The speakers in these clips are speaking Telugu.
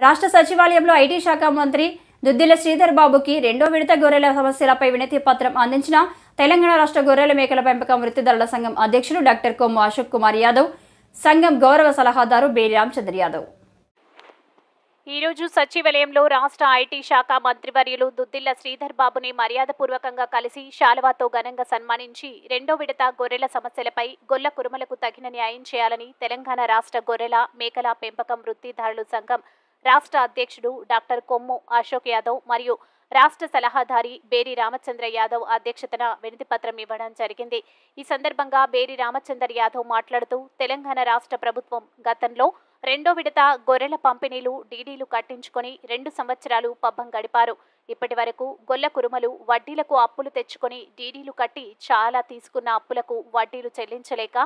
రాష్ట్ర సచివాలయంలో ఐటీ శాఖ మంత్రి దుద్దిల శ్రీధర్ బాబుకి రెండో విడత గొర్రెల సమస్యలపై వినతి పత్రం అందించిన తెలంగాణ రాష్ట్ర గొర్రెల మేకల పెంపకం వృత్తిదారుల సంఘం అధ్యక్షుడు డాక్టర్ కొమ్ము అశోక్ కుమార్ యాదవ్, సంఘం గౌరవ సలహాదారు బేరి రామచంద్ర యాదవ్. ఈరోజు సచివాలయంలో రాష్ట్ర ఐటీ శాఖ మంత్రివర్యులు దుద్దిళ్ల శ్రీధర్ బాబుని మర్యాదపూర్వకంగా కలిసి శాలువాతో ఘనంగా సన్మానించి రెండో విడత గొర్రెల సమస్యలపై గొల్ల కురుమలకు తగిన న్యాయం చేయాలని తెలంగాణ రాష్ట్ర గొర్రెల మేకల పెంపకం వృత్తిదారుల సంఘం రాష్ట్ర అధ్యక్షుడు డాక్టర్ కొమ్ము అశోక్ యాదవ్ మరియు రాష్ట్ర సలహాదారి బేరి రామచంద్ర యాదవ్ అధ్యక్షతన వినతి పత్రం ఇవ్వడం జరిగింది. ఈ సందర్భంగా బేరి రామచంద్ర యాదవ్ మాట్లాడుతూ తెలంగాణ రాష్ట్ర ప్రభుత్వం గతంలో రెండో విడత గొర్రెల పంపిణీలు డీడీలు కట్టించుకొని 2 సంవత్సరాలు పబ్బం గడిపారు. ఇప్పటి వరకు గొల్ల కురుమలు వడ్డీలకు అప్పులు తెచ్చుకొని డీడీలు కట్టి చాలా తీసుకున్న అప్పులకు వడ్డీలు చెల్లించలేక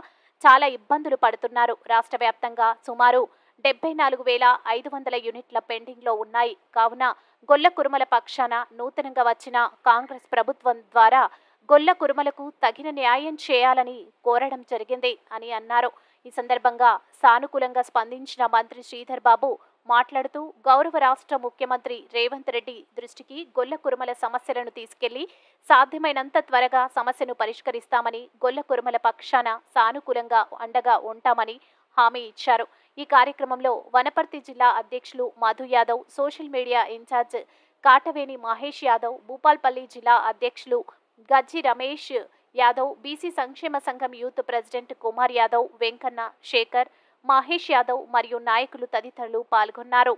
చాలా ఇబ్బందులు పడుతున్నారు. రాష్ట్ర వ్యాప్తంగా సుమారు 74,500 యూనిట్ల పెండింగ్లో ఉన్నాయి. కావున గొల్ల కురుమల పక్షాన నూతనంగా వచ్చిన కాంగ్రెస్ ప్రభుత్వం ద్వారా గొల్ల కురుమలకు తగిన న్యాయం చేయాలని కోరడం జరిగింది అని అన్నారు. ఈ సందర్భంగా సానుకూలంగా స్పందించిన మంత్రి శ్రీధర్ బాబు మాట్లాడుతూ గౌరవ రాష్ట్ర ముఖ్యమంత్రి రేవంత్ రెడ్డి దృష్టికి గొల్ల కురుమల సమస్యలను తీసుకెళ్లి సాధ్యమైనంత త్వరగా సమస్యను పరిష్కరిస్తామని, గొల్ల కురుమల పక్షాన సానుకూలంగా అండగా ఉంటామని హామీ ఇచ్చారు. ఈ కార్యక్రమంలో వనపర్తి జిల్లా అధ్యక్షులు Madhu Yadav, social media incharge Kataveni Mahesh Yadav, Bhupalpally జిల్లా అధ్యక్షులు గజ్జి రమేష్ యాదవ్, బీసీ సంక్షేమ సంఘం యూత్ ప్రెసిడెంట్ కుమార్ యాదవ్, వెంకన్న, శేఖర్, మహేష్ యాదవ్ మరియు నాయకులు తదితరులు పాల్గొన్నారు.